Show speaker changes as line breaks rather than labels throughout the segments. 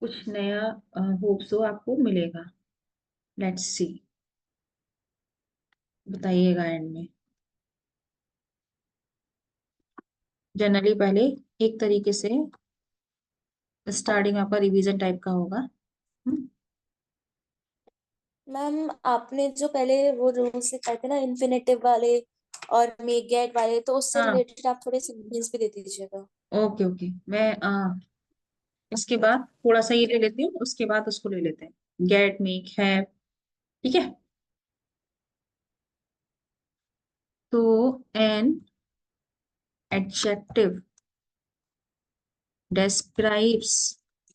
कुछ नया hope so आपको मिलेगा। लेट्स सी, बताइएगा एंड में। जनरली पहले एक तरीके से स्टार्टिंग आपका रिवीजन टाइप का होगा। हम्म,
मैम आपने जो पहले वो रूल्स सिखाए थे ना इन्फिनेटिव वाले और मेक गेट वाले, तो उससे
हाँ।
रिलेटेड आप थोड़े सेंटेंस भी दे दीजिएगा।
ओके ओके, मैं इसके बाद थोड़ा सा ये ले लेती हूँ, उसके बाद उसको ले लेते हैं, गेट मेक हैव। ठीक है। तो an adjective describes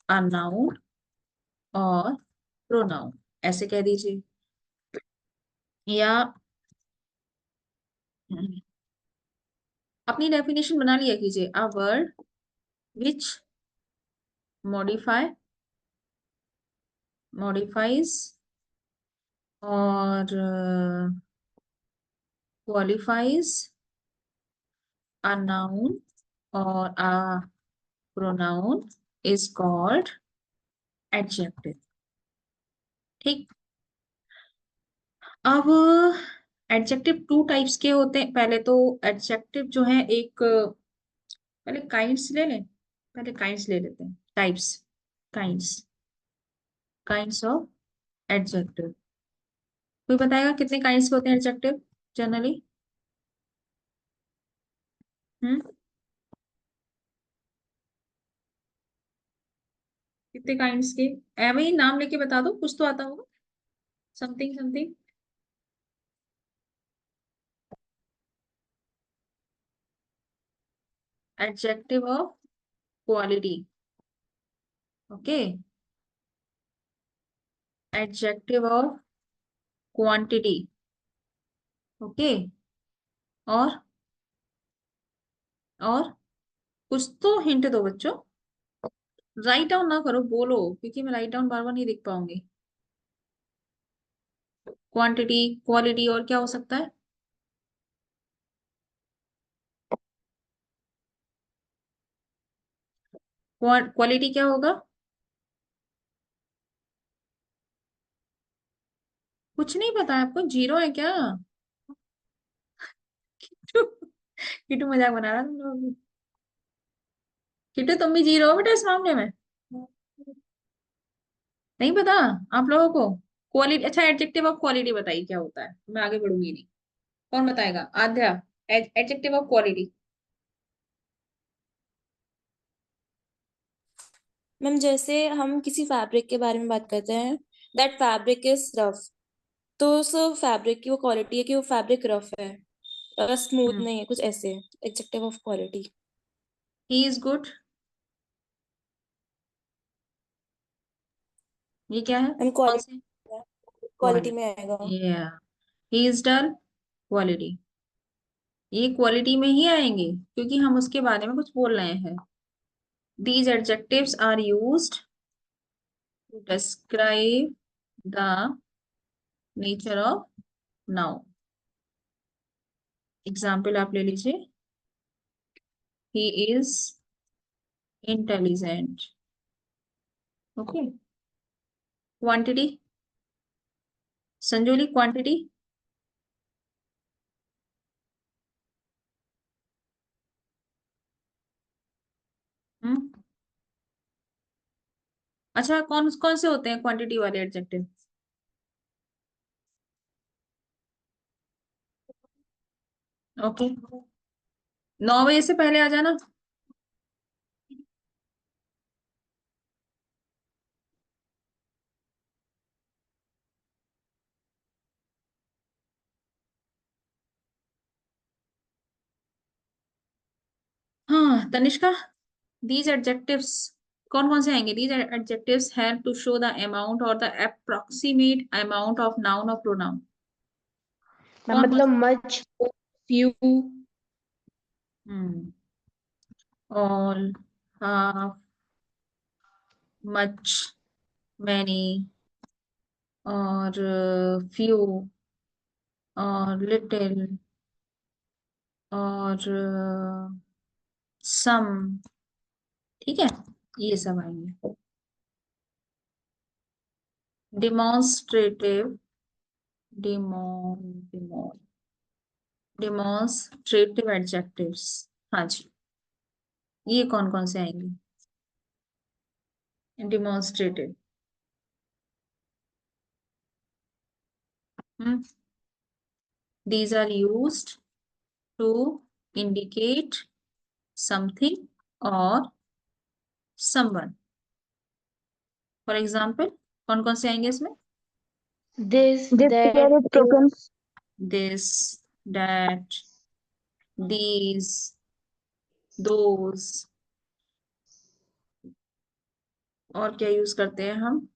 a noun और प्रोनाउन, ऐसे कह दीजिए। या अपनी डेफिनेशन बना लिया कीजिए, a word which modify modifies और qualifies a noun or a pronoun is called adjective। ठीक। अब एडजेक्टिव टू टाइप्स के होते हैं। पहले तो एडजेक्टिव जो है एक, पहले काइंड्स ले लें, पहले काइंड्स ले लेते हैं, types, kinds, kinds of adjective. कोई बताएगा कितने काइंड्स के होते हैं एडजेक्टिव जनरली? हम्म, कितने काइंड्स के? एवं ही नाम लेके बता दो, कुछ तो आता होगा, something something. Adjective of quality, okay. Adjective of quantity, okay. और और कुछ तो हिंट दो बच्चों। राइट डाउन ना करो, बोलो, क्योंकि मैं राइट डाउन बार बार नहीं देख पाऊंगी। क्वांटिटी, क्वालिटी, और क्या हो सकता है? क्वालिटी क्या होगा? कुछ नहीं पता है आपको? जीरो है क्या? किटू मजाक बना रहा है तुम लोग। किटू तुम भी जीरो हो बेटा इस मामले में। नहीं पता आप लोगों को? क्वालिटी, अच्छा एडजेक्टिव ऑफ क्वालिटी बताइए क्या होता है, मैं आगे बढ़ूंगी नहीं। कौन बताएगा? आध्या, एडजेक्टिव ऑफ क्वालिटी।
मैम जैसे हम किसी फैब्रिक के बारे में बात करते हैं, दैट फैब्रिक इज रफ, तो उस फैब्रिक की वो क्वालिटी है कि वो फैब्रिक रफ है और स्मूथ नहीं है, कुछ ऐसे। Adjective of quality.
He is good, ये क्या है?
मैम
कौन
क्वालिटी,
से?
Quality
quality.
में आएगा।
या ही इज डल, क्वालिटी। ये क्वालिटी में ही आएंगे क्योंकि हम उसके बारे में कुछ बोल रहे हैं। These adjectives are used to describe the nature of noun। Example आप ले लीजिए, he is intelligent, okay. Quantity, Sanjoli, quantity. Hmm, अच्छा, कौन कौन से होते हैं क्वांटिटी वाले एडजेक्टिव? ओके, 9 बजे से पहले आ जाना। हाँ तनिष्का, दीज एडजेक्टिव्स कौन कौन से आएंगे? These adjectives help to show the amount और the approximate amount of noun और प्रोनाउन।
मैम
कौन कौन
मतलब
से?
Much, few,
hmm, all, half, much, many, और फ्यू, और लिटिल, और सम। ठीक है, ये सब आएंगे। Demonstrative, demonstrative adjectives. हाँ जी, ये कौन कौन से आएंगे? Demonstrative, these are used to indicate something or someone. For example कौन कौन से आएंगे इसमें?
This,
This
that,
year is broken.
this, that, these, those। और क्या यूज करते हैं हम?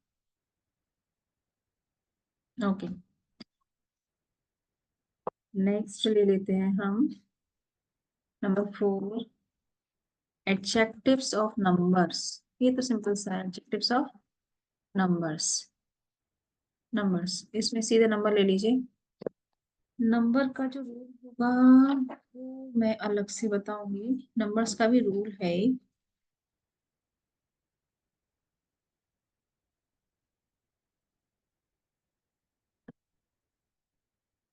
ओके, नेक्स्ट ले लेते हैं हम नंबर 4, एडजेक्टिव्स ऑफ नंबर्स। ये तो सिंपल सा है, एडजेक्टिव्स ऑफ नंबर्स। नंबर्स, इसमें सीधे नंबर ले लीजिए। नंबर का जो रूल होगा वो मैं अलग से बताऊंगी, नंबर्स का भी रूल है।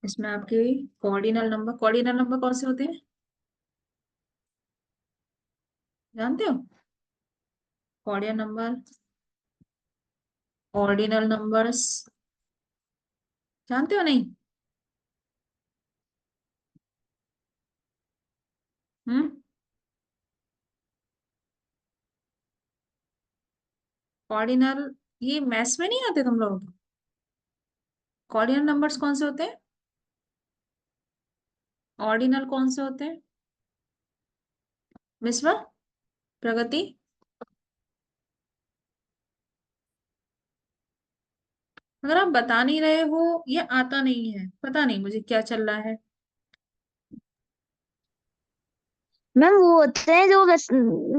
इसमें आपके कॉर्डिनल नंबर कौन से होते हैं, जानते हो? कॉर्डिनल नंबर, ऑर्डिनल नंबर्स, जानते हो नहीं? हम्म, कॉर्डिनल, ये मैथ्स में नहीं आते तुम लोग? कॉर्डिनल नंबर्स कौन से होते हैं? ऑर्डिनल कौन से होते हैं? मिसवा, प्रगति, अगर आप बता नहीं रहे हो, ये आता नहीं है, पता नहीं मुझे क्या चल रहा है।
मैम वो होते हैं जो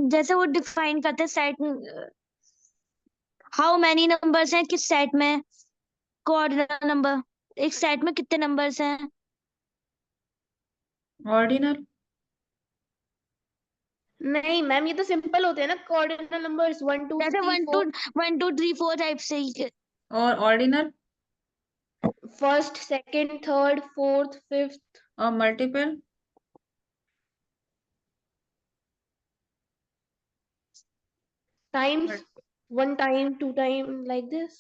जैसे वो डिफाइन करते हैं सेट, हाउ मैनी नंबर्स हैं किस सेट में, कोऑर्डिनल नंबर, एक सेट में कितने नंबर्स हैं।
ऑर्डिनल,
नहीं मैम, ये तो सिंपल होते हैं ना कोऑर्डिनल नंबर्स, 1 2
जैसे
3
वन टू
4।
1 2 3 4 टाइप से ही।
और ordinal,
first, second, third, fourth, fifth.
और multiple.
Times, 1 time, 2 time, like this.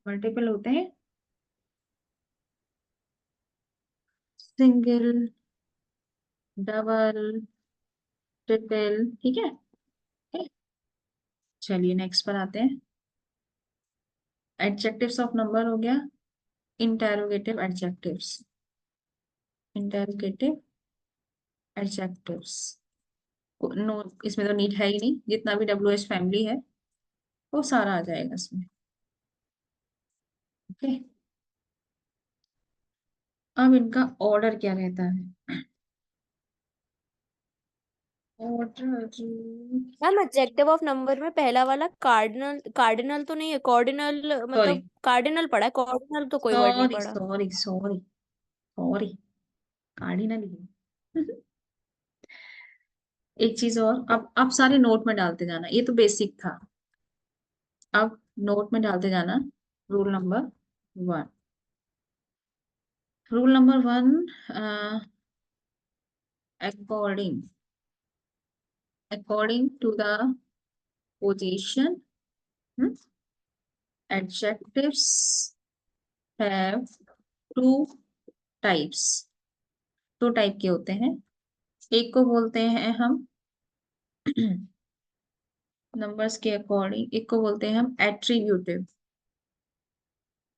Multiple होते हैं, सिंगल, डबल, ट्रिपल, ठीक है। चलिए नेक्स्ट पर आते हैं। एडजेक्टिव्स ऑफ नंबर हो गया, interrogative adjectives, interrogative adjectives. No, इसमें तो नीड है ही नहीं, जितना भी डब्ल्यू एच फैमिली है वो सारा आ जाएगा इसमें। ओके, अब इनका ऑर्डर क्या रहता है? Order,
ma'am adjective of number में पहला वाला कार्डिनल, कार्डिनल तो नहीं है, कॉर्डिनल
सॉरी
मतलब कार्डिनल पढ़ा है, कॉर्डिनल तो कोई वर्ड नहीं
सॉरी
पढ़ा।
सॉरी सॉरी सॉरी, कार्डिनल ही है। एक चीज और, अब आप सारे नोट में डालते जाना, ये तो बेसिक था। अब नोट में डालते जाना, rule number 1। Rule number 1, according according to the position, adjectives have two types। दो टाइप के होते हैं, एक को बोलते हैं हम नंबर्स के अकॉर्डिंग, एक को बोलते हैं हम एट्रीब्यूटिव,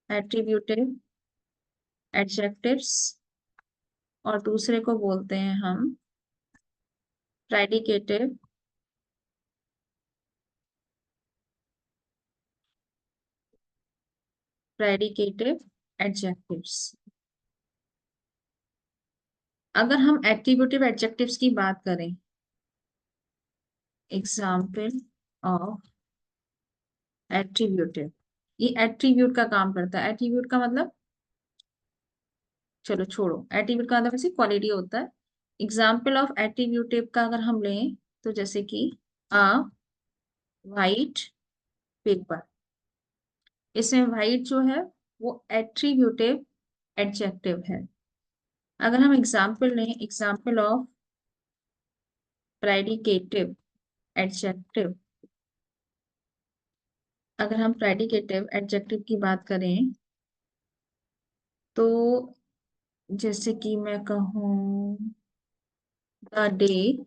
एट्रीब्यूटिव एडजेक्टिव्स, और दूसरे को बोलते हैं हम प्रेडिकेटिव, प्रेडिकेटिव एडजेक्टिव्स। अगर हम एट्रीब्यूटिव एडजेक्टिव्स की बात करें, एग्जाम्पल ऑफ एट्रीब्यूटिव, ये एट्रीब्यूट का काम करता है। एट्रीब्यूट का मतलब चलो छोड़ो, एट्रीब्यूट का मतलब वैसे क्वालिटी होता है। एग्जाम्पल ऑफ एट्रीब्यूटिव का अगर हम लें तो जैसे कि अ वाइट पेपर, इसमें वाइट जो है वो एट्रीब्यूटिव एडजेक्टिव है। अगर हम एग्जाम्पल लें, एग्जाम्पल ऑफ प्रेडिकेटिव एडजेक्टिव, अगर हम प्रेडिकेटिव एडजेक्टिव की बात करें तो जैसे कि मैं कहूँ द डे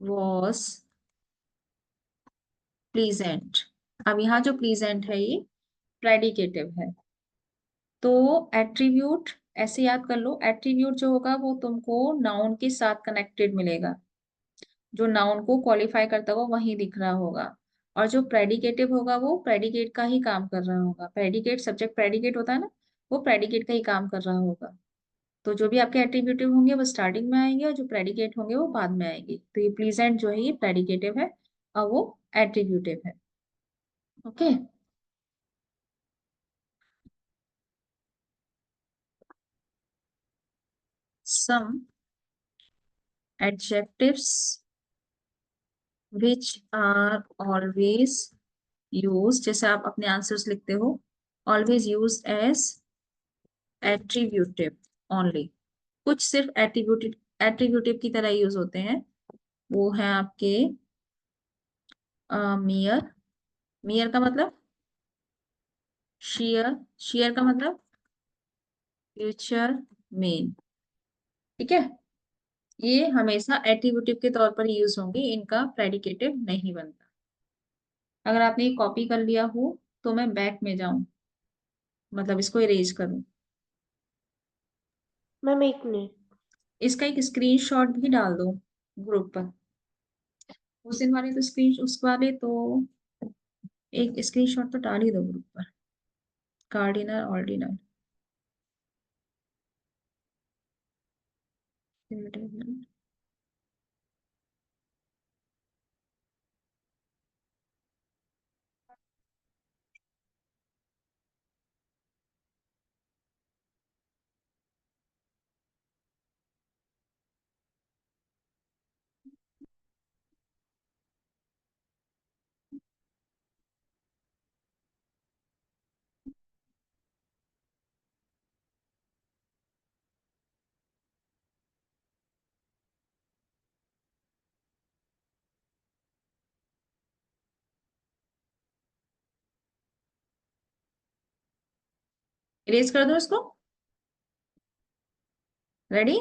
वॉज प्लीजेंट। अब यहाँ जो प्लीजेंट है ये प्रेडिकेटिव है। तो एट्रीब्यूट ऐसे याद कर लो, एट्रीब्यूट जो होगा वो तुमको नाउन के साथ कनेक्टेड मिलेगा, जो नाउन को क्वालिफाई करता होगा वही दिख रहा होगा। और जो प्रेडिकेटिव होगा वो प्रेडिकेट का ही काम कर रहा होगा। प्रेडिकेट सब्जेक्ट प्रेडिकेट होता है ना, वो प्रेडिकेट का ही काम कर रहा होगा। तो जो भी आपके एट्रीब्यूटिव होंगे वो स्टार्टिंग में आएंगे और जो प्रेडिकेट होंगे वो बाद में आएंगे। तो ये प्लीजेंट जो है ये प्रेडिकेटिव है और वो एट्रीब्यूटिव है। Okay. Some adjectives which are always use, जैसे आप अपने आंसर्स लिखते हो, always use as attributive only. कुछ सिर्फ एट्रीब्यूटिव एट्रीब्यूटिव की तरह यूज होते हैं, वो है आपके मियर। मियर का मतलब शेयर, शेयर का मतलब फ्यूचर मेन। ठीक है, ये हमेशा एट्रीब्यूटिव के तौर पर यूज होंगे, इनका प्रेडिकेटिव नहीं बनता। अगर आपने ये कॉपी कर लिया हो तो मैं बैक में जाऊं, मतलब इसको इरेज करूं।
मैम एक मिनट।
इसका एक स्क्रीनशॉट भी डाल दो ग्रुप पर। उस दिन वाले तो स्क्रीन उस वाले तो एक स्क्रीनशॉट तो डाल ही दो ग्रुप पर, कार्डिनल ऑर्डिनल। इरेज कर दो इसको। रेडी?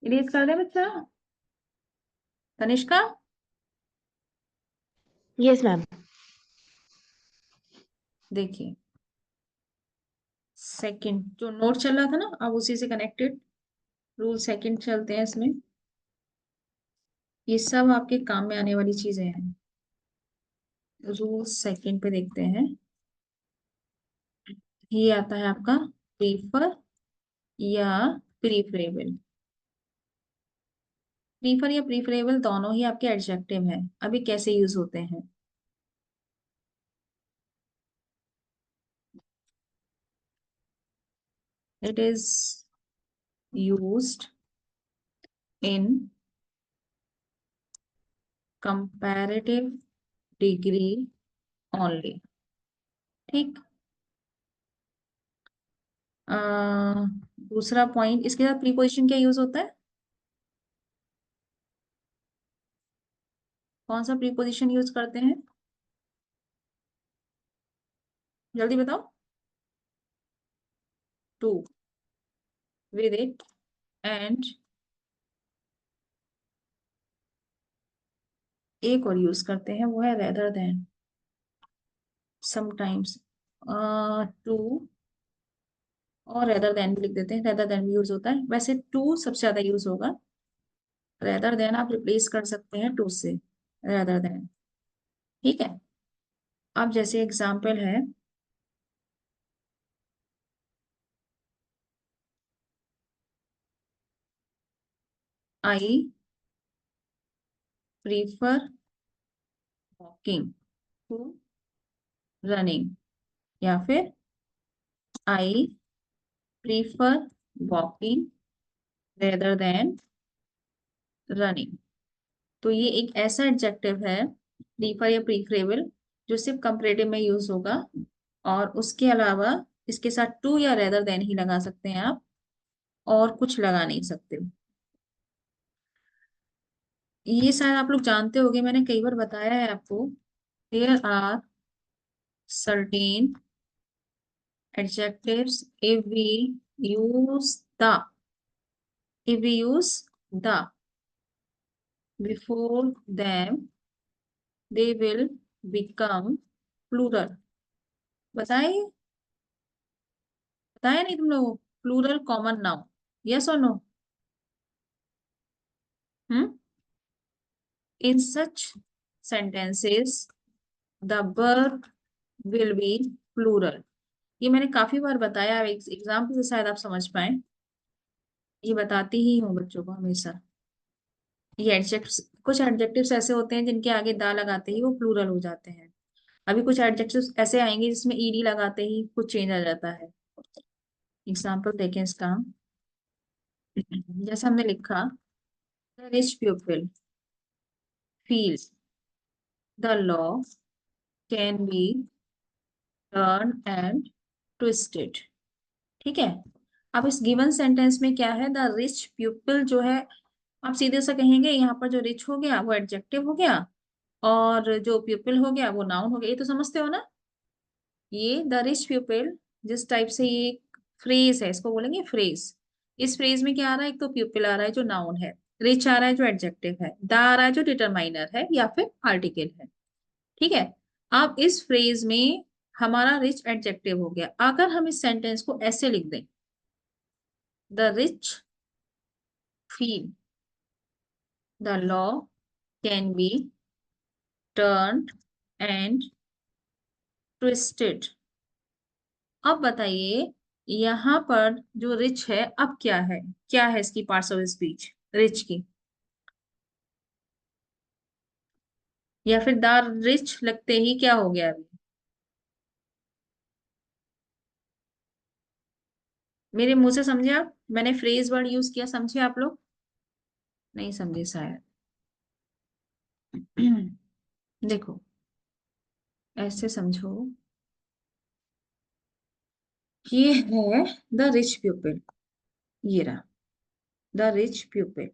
इरेज कर दे बच्चा। Tanishka,
yes ma'am.
देखिए सेकंड जो नोट चल रहा था ना, अब उसी से कनेक्टेड रूल सेकंड चलते हैं इसमें। ये सब आपके काम में आने वाली चीजें हैं। रूल सेकंड पे देखते हैं। ये आता है आपका प्रीफर या प्रीफरेबल। प्रीफर या प्रीफरेबल दोनों ही आपके एडजेक्टिव हैं। अभी कैसे यूज होते हैं? It is used in comparative degree only. ठीक। दूसरा पॉइंट, इसके साथ प्रीपोजिशन क्या यूज होता है? कौन सा प्रीपोजिशन यूज करते हैं? जल्दी बताओ। टू, विद इट, एंड एक और यूज करते हैं, वो है रेदर देन। समटाइम्स टू और रेदर देन भी लिख देते हैं, रेदर देन भी यूज होता है। वैसे टू सबसे ज्यादा यूज होगा, रेदर देन आप रिप्लेस कर सकते हैं टू से, रेदर देन। ठीक है। अब जैसे एग्जाम्पल है, I prefer walking to running, या फिर I prefer walking rather than running. तो ये एक ऐसा एडजेक्टिव है, प्रीफर या प्रीफरेबल, जो सिर्फ कंपैरेटिव में यूज होगा, और उसके अलावा इसके साथ टू या रेदर देन ही लगा सकते हैं आप, और कुछ लगा नहीं सकते। ये शायद आप लोग जानते होंगे, मैंने कई बार बताया है आपको। There are certain adjectives use the if we use the before them, they will become plural। बताइए, बताया नहीं तुम लोग? प्लूरल कॉमन नाउन, यस और no? Hmm. In such sentences the verb will be plural। ये मैंने काफी बार बताया, एग्जाम्पल से शायद आप समझ पाए। ये बताती ही हूँ बच्चों को हमेशा। ये एडजेक्टिव्स, कुछ एडजेक्टिव्स ऐसे होते हैं जिनके आगे दा लगाते ही वो प्लूरल हो जाते हैं। अभी कुछ एडजेक्टिव्स ऐसे आएंगे जिसमें ईडी लगाते ही कुछ चेंज आ जाता है। एग्जाम्पल देखें इसका। जैसे हमने लिखा, the rich people feels the law can be turn and twisted. ठीक है। अब इस गिवन सेंटेंस में क्या है, द रिच पीपल जो है, आप सीधे से कहेंगे यहाँ पर जो रिच हो गया वो एडजेक्टिव हो गया, और जो पीपल हो गया वो नाउन हो गया। ये तो समझते हो ना? ये द रिच पीपल जिस टाइप से ये फ्रेज है, इसको बोलेंगे फ्रेज। इस फ्रेज में क्या आ रहा है, एक तो पीपल आ रहा है जो नाउन है, रिच आ रहा है जो एडजेक्टिव है, द आ रहा है जो डिटरमाइनर है या फिर आर्टिकल है। ठीक है। अब इस फ्रेज में हमारा रिच एडजेक्टिव हो गया। अगर हम इस सेंटेंस को ऐसे लिख दें, the rich feel the law can be turned and twisted. अब बताइए, यहाँ पर जो रिच है अब क्या है, क्या है इसकी पार्ट्स ऑफ स्पीच रिच की, या फिर द रिच लगते ही क्या हो गया अभी? मेरे मुंह से समझे आप? मैंने फ्रेज वर्ड यूज किया, समझे आप लोग? नहीं समझे शायद। देखो, ऐसे समझो, ये है द रिच पीपल, ये रहा द रिच पीपल,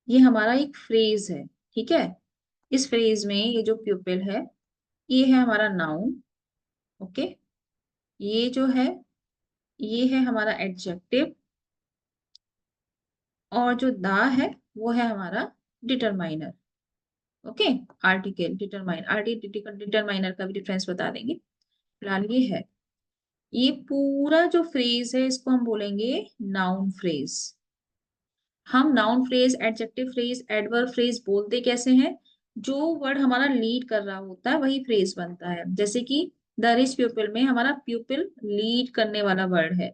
ये हमारा एक फ्रेज है। ठीक है। इस फ्रेज में ये जो पीपल है, ये है हमारा नाउन। ओके। ये जो है, ये है हमारा एडजेक्टिव, और जो दा है वो है हमारा determiner. Okay. Article determine, article determiner का भी डिफरेंस बता देंगे। फिलहाल ये है, ये पूरा जो फ्रेज है इसको हम बोलेंगे नाउन फ्रेज। हम noun phrase, adjective phrase, adverb phrase बोलते कैसे हैं? जो वर्ड हमारा लीड कर रहा होता है वही फ्रेज बनता है। जैसे कि द रिच पीपल में हमारा पीपल लीड करने वाला वर्ड है,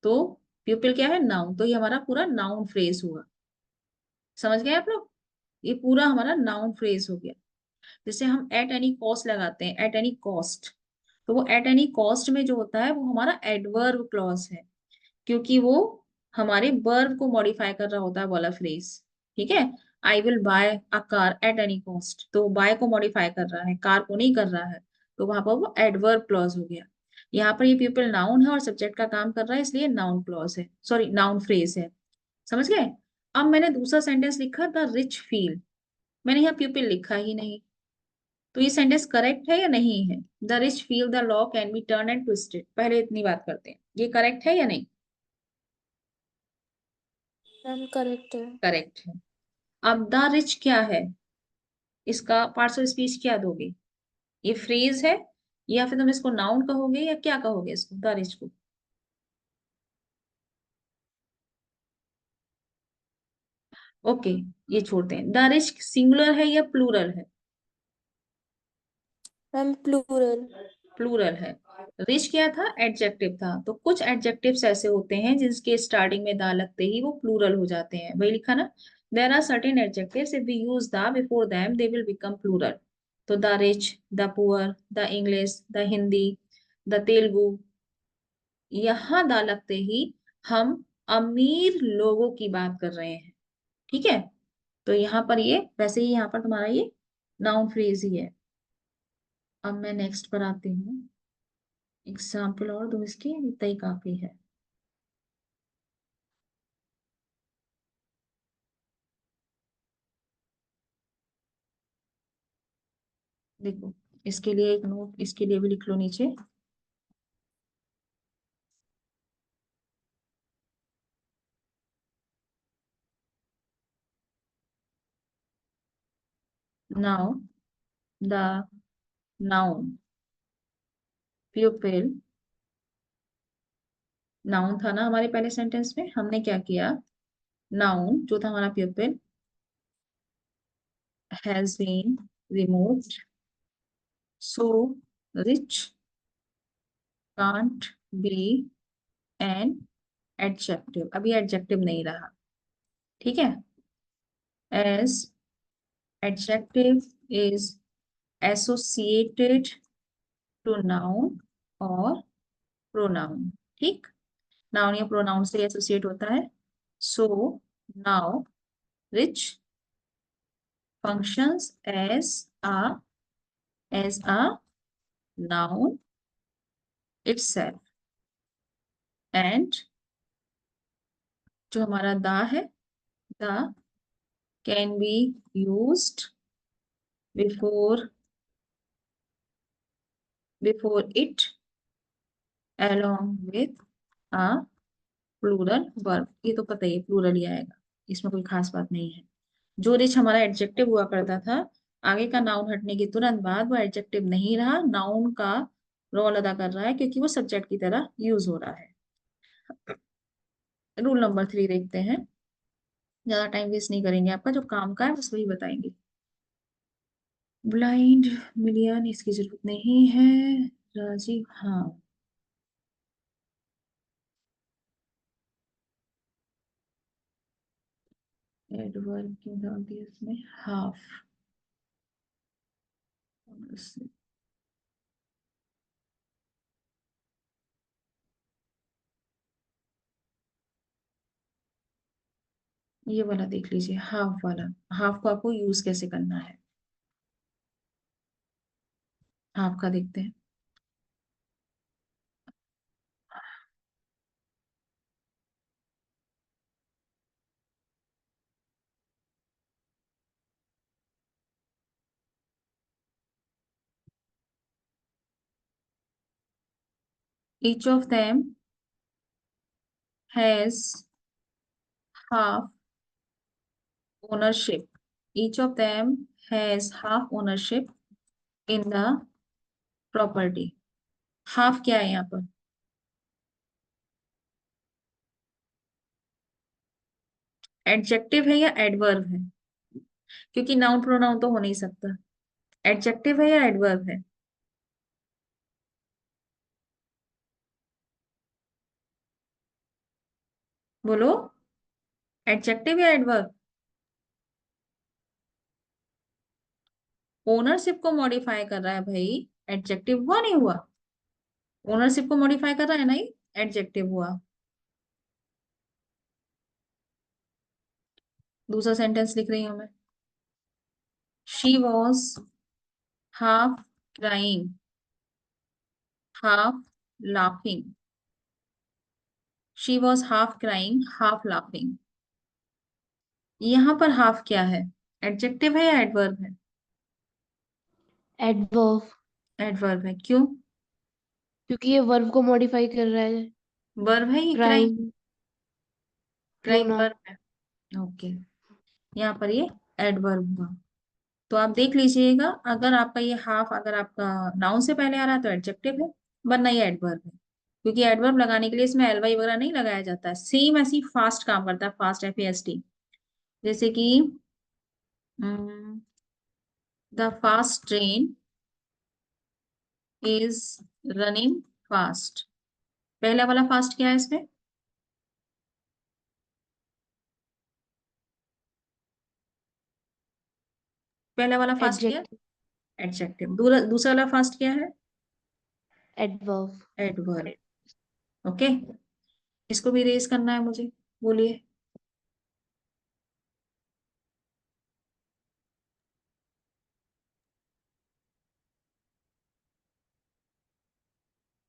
तो पीपल क्या है, नाउन, तो ये हमारा पूरा नाउन फ्रेज हुआ। समझ गए आप लोग? ये पूरा हमारा नाउन फ्रेज हो गया। जैसे हम एट एनी कॉस्ट लगाते हैं, एट एनी कॉस्ट, तो वो एट एनी कॉस्ट में जो होता है वो हमारा एडवर्ब क्लॉज है, क्योंकि वो हमारे वर्ब को मॉडिफाई कर रहा होता है वाला फ्रेज। ठीक है। I will buy a car at any cost, तो बाय को मॉडिफाई कर रहा है, कार को नहीं कर रहा है, तो वहां पर वो एडवर्ब क्लॉज हो गया। यहाँ पर ये पीपल नाउन है और सब्जेक्ट का काम कर रहा है, इसलिए नाउन क्लॉज है, सॉरी नाउन फ्रेज है। समझ गए? अब मैंने दूसरा सेंटेंस लिखा, द रिच फील, मैंने यहाँ पीपल लिखा ही नहीं, तो ये सेंटेंस करेक्ट है या नहीं है? The rich feel the law can be turn and twisted, पहले इतनी बात करते हैं, ये करेक्ट है या नहीं?
मैम करेक्ट है।
करेक्ट है। अब द रिच क्या है, इसका पार्ट्स ऑफ स्पीच क्या दोगे? ये फ्रेज है, या फिर तुम इसको नाउन कहोगे, या क्या कहोगे इसको, द रिच को? ओके, ये छोड़ते हैं। द रिच सिंगुलर है या प्लूरल है?
Ma'am plural.
प्लूरल है। रिच क्या था? एडजेक्टिव था। तो कुछ एडजेक्टिव्स ऐसे होते हैं जिसके स्टार्टिंग में दा लगते ही वो प्लूरल हो जाते हैं, वही लिखा ना। There are certain adjectives, if we use the before them they will become plural. तो the rich, the poor, the English, the Hindi, the Telugu, यहाँ दा लगते ही हम अमीर लोगों की बात कर रहे हैं। ठीक है, तो यहाँ पर ये वैसे ही यहाँ पर तुम्हारा ये नाउन फ्रेज ही है। अब मैं नेक्स्ट पर आती हूँ। एग्जाम्पल और दो इसके, इतना ही काफी है। देखो, इसके लिए एक नोट इसके लिए भी लिख लो नीचे। नाउ द नाउन प्यूपिल, नाउन था ना हमारे पहले सेंटेंस में, हमने क्या किया, नाउन जो था हमारा pupil has been removed, so rich can't be an adjective. अभी एडजेक्टिव नहीं रहा, ठीक है। As adjective is associated to noun और प्रोनाउन। ठीक, नाउन या प्रोनाउन से एसोसिएट होता है। So now rich functions as a noun itself, and जो हमारा दा है, the can be used before it along with a plural verb। ये तो पता ही है प्लूरल ही आएगा, इसमें कोई खास बात नहीं है। जो रिच हमारा एडजेक्टिव हुआ करता था, आगे का नाउन हटने के तुरंत बाद वो एडजेक्टिव नहीं रहा, नाउन का रोल अदा कर रहा है, क्योंकि वो सब्जेक्ट की तरह यूज हो रहा है। रूल नंबर 3 देखते हैं, ज्यादा टाइम वेस्ट नहीं करेंगे, आपका जो काम का है बस वही बताएंगे। ब्लाइंड मिलियन इसकी जरूरत नहीं है। राजीव, हाँ, एडवर्ब क्यों डाल दिया इसमें, हाफ। ये वाला देख लीजिए, हाफ वाला। हाफ को आपको यूज कैसे करना है, हाफ का देखते हैं। each of them has half ownership, each of them has half ownership in the property। Half क्या है यहाँ पर? एडजेक्टिव है या एडवर्ब है? क्योंकि नाउन प्रोनाउन तो हो नहीं सकता। एडजेक्टिव है या एडवर्ब है? बोलो, एडजेक्टिव या एडवर्ब? ओनरशिप को मॉडिफाई कर रहा है भाई, एडजेक्टिव हुआ नहीं हुआ? ओनरशिप को मॉडिफाई कर रहा है, नहीं एडजेक्टिव हुआ। दूसरा सेंटेंस लिख रही हूं मैं। She was half crying, half laughing. She was half crying, half laughing. यहाँ पर हाफ क्या है, एडजेक्टिव है या एडवर्ब है?
एडवर्ब,
एडवर्ब है, क्यों?
क्योंकि ये वर्ब को मॉडिफाई कर रहा है।
वर्ब है ये, crying?
Crime,
crying
pronoun.
Verb है, ओके। यहाँ पर ये एडवर्ब हुआ। तो आप देख लीजिएगा, अगर आपका ये हाफ अगर आपका नाउन से पहले आ रहा है तो एडजेक्टिव है, वरना ये एडवर्ब है। क्योंकि एडवर्ब लगाने के लिए इसमें एल वाई वगैरह नहीं लगाया जाता है, सेम ऐसी फास्ट काम करता है, फास्ट FAST। जैसे कि the fast train is running fast. पहला वाला फास्ट क्या है इसमें? पहला वाला फास्ट क्या है?
Adjective,
adjective. दूसरा वाला फास्ट क्या है?
एडवर्ब।
एडवर्ब। ओके, इसको भी रेज करना है मुझे, बोलिए।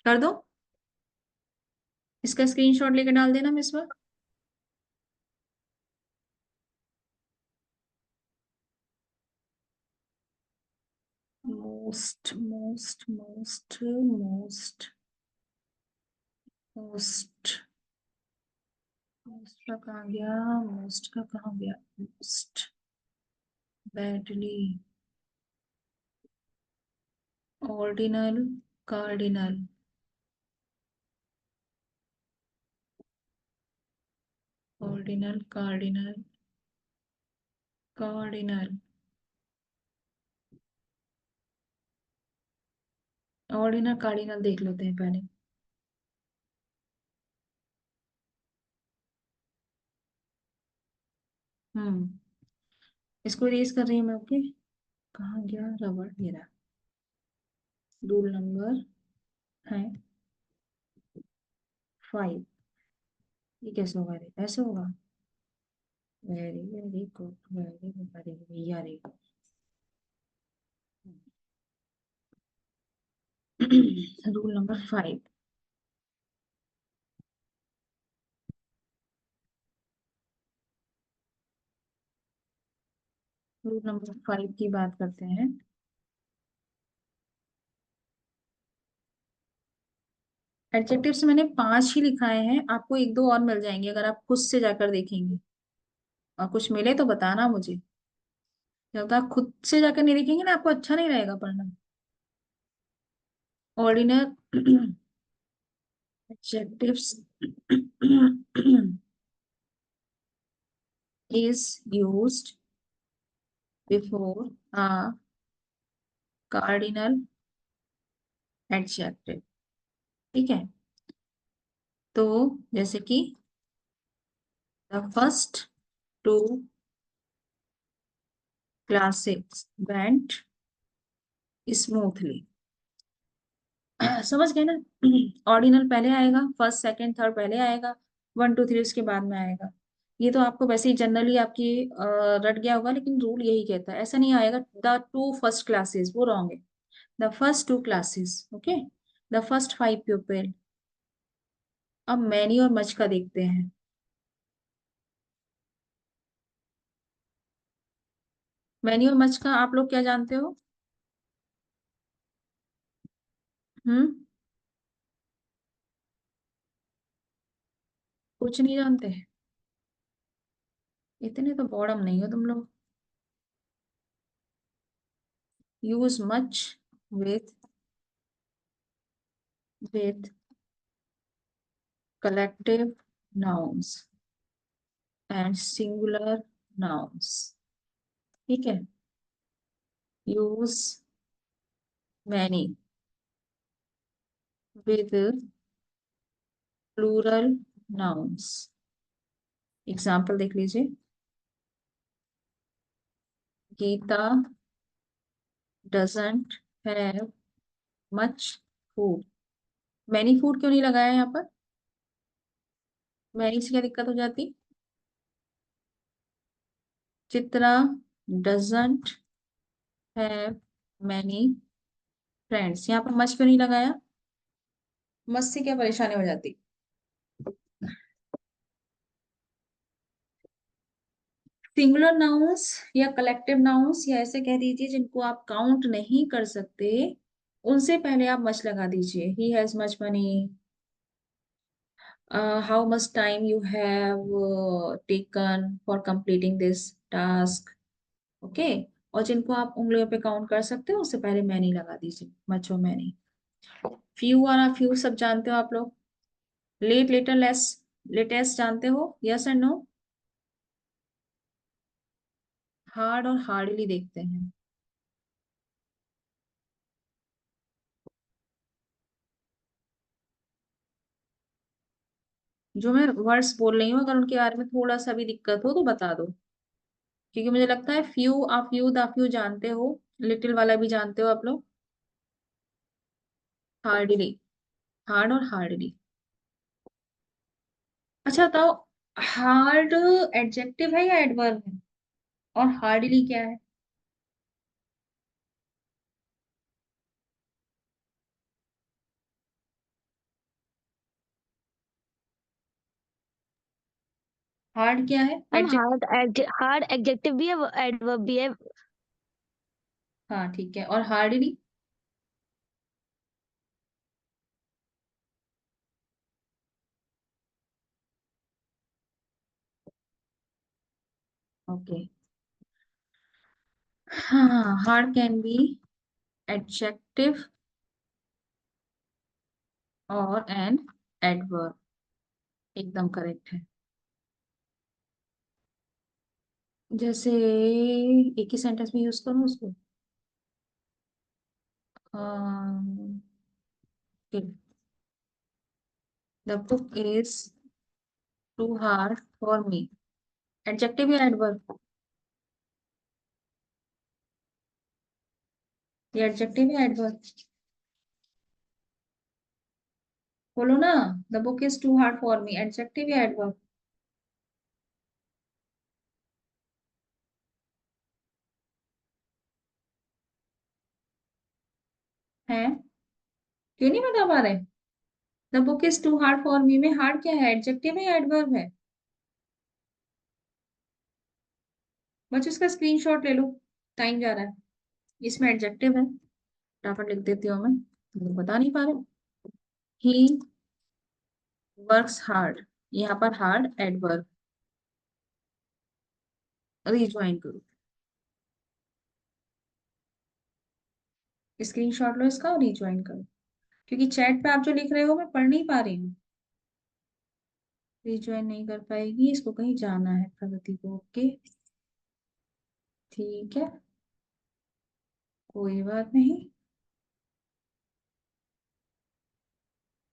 कर दो, इसका स्क्रीनशॉट लेके डाल देना miss work. Most most most most most most का कहाँ गया? मोस्ट का कहाँ गया? Most badly, ordinal, cardinal, ordinal, cardinal, cardinal, ordinal cardinal देख लेते हैं पहले। हम्म, इसको रेज कर रही हूँ मैं। ओके, कहाँ गया रबड़? ये रहा। रूल नंबर है 5। ये कैसे होगा? रे ऐसे होगा। Very very good, very very भैया रे। Rule number 5। रूल नंबर 5 की बात करते हैं। एडजेक्टिव्स मैंने 5 ही लिखाए हैं, आपको एक दो और मिल जाएंगे अगर आप खुद से जाकर देखेंगे। और कुछ मिले तो बताना मुझे। जब तक खुद से जाकर नहीं देखेंगे ना, आपको अच्छा नहीं रहेगा पढ़ना। Ordinal adjectives is used before a cardinal adjective। ठीक है, तो जैसे कि the first two classes went smoothly। समझ गए ना? ऑर्डिनल पहले आएगा, फर्स्ट सेकंड थर्ड पहले आएगा, 1 2 3 उसके बाद में आएगा। ये तो आपको वैसे ही जनरली आपकी रट गया होगा, लेकिन रूल यही कहता है। ऐसा नहीं आएगा द टू फर्स्ट क्लासेस, वो रॉन्ग है। The first two classes, okay. The first 5 pupil। अब मैनी और मच का देखते हैं। मैनी और मच का आप लोग क्या जानते हो? हम्म, कुछ नहीं जानते? इतने तो बॉडम नहीं हो तुम लोग। Use much with with collective nouns and singular nouns। ठीक है, use many with plural nouns। Example देख लीजिए। Gita doesn't have much food। many food क्यों नहीं लगाया यहाँ पर? many से क्या दिक्कत हो जाती? Chitra doesn't have many friends। यहाँ पर मच क्यों नहीं लगाया? मच से क्या परेशानी हो जाती? सिंगुलर नाउन्स या कलेक्टिव नाउन्स, या ऐसे कह दीजिए जिनको आप काउंट नहीं कर सकते, उनसे पहले आप मच लगा दीजिए। He has much money, how much time you have taken for completing this task. Okay, और जिनको आप उंगलियों पे काउंट कर सकते हो उससे पहले मैनी लगा दीजिए, मच और मैनी। फ्यू और फ्यू सब जानते हो आप लोग। लेट, लेटर, लेस, लेटेस्ट जानते हो? Yes and no? हार्ड और हार्डली देखते हैं। जो मैं वर्ड्स बोल रही हूँ अगर उनके बारे में थोड़ा सा भी दिक्कत हो तो बता दो, क्योंकि मुझे लगता है फ्यू, आप फ्यू द फ्यू जानते हो, लिटिल वाला भी जानते हो आप लोग। हार्डली, हार्ड और हार्डली। अच्छा बताओ, हार्ड एडजेक्टिव है या एडवर्ब है, और हार्डली क्या है? हार्ड क्या है,
मैम
एडजेक्टिव?
हार्ड एडजेक्टिव भी है, एडवर्ब भी है।
हाँ ठीक है, और हार्डली? ओके। हाँ, हार्ड कैन बी एडजेक्टिव और एन एडवर्ब, एकदम करेक्ट है। जैसे एक ही सेंटेंस में यूज करूँ उसको, the book is too hard for me, adjective या एडवर्ब? ये एडजेक्टिव या एडवर्ब? बोलो ना। The book is too hard for me, adjective या एडवर्ब? है, क्यों नहीं बता पा रहे? The book is too hard for me में हार्ड क्या है, एडजेक्टिव है या एडवर्ब है? बस इसका स्क्रीनशॉट ले लो, टाइम जा रहा है। इसमें एडजेक्टिव है, फटाफट लिख देती हूँ मैं, तुम लोग बता नहीं पा रहे। ही वर्क्स हार्ड, यहाँ पर हार्ड एडवर्ब, रिज्वाइन करो, स्क्रीनशॉट लो इसका और रिज्वाइन करो, क्योंकि चैट पे आप जो लिख रहे हो मैं पढ़ नहीं पा रही हूँ। रिज्वाइन नहीं कर पाएगी, इसको कहीं जाना है प्रगति को। ओके, ठीक है, कोई बात नहीं।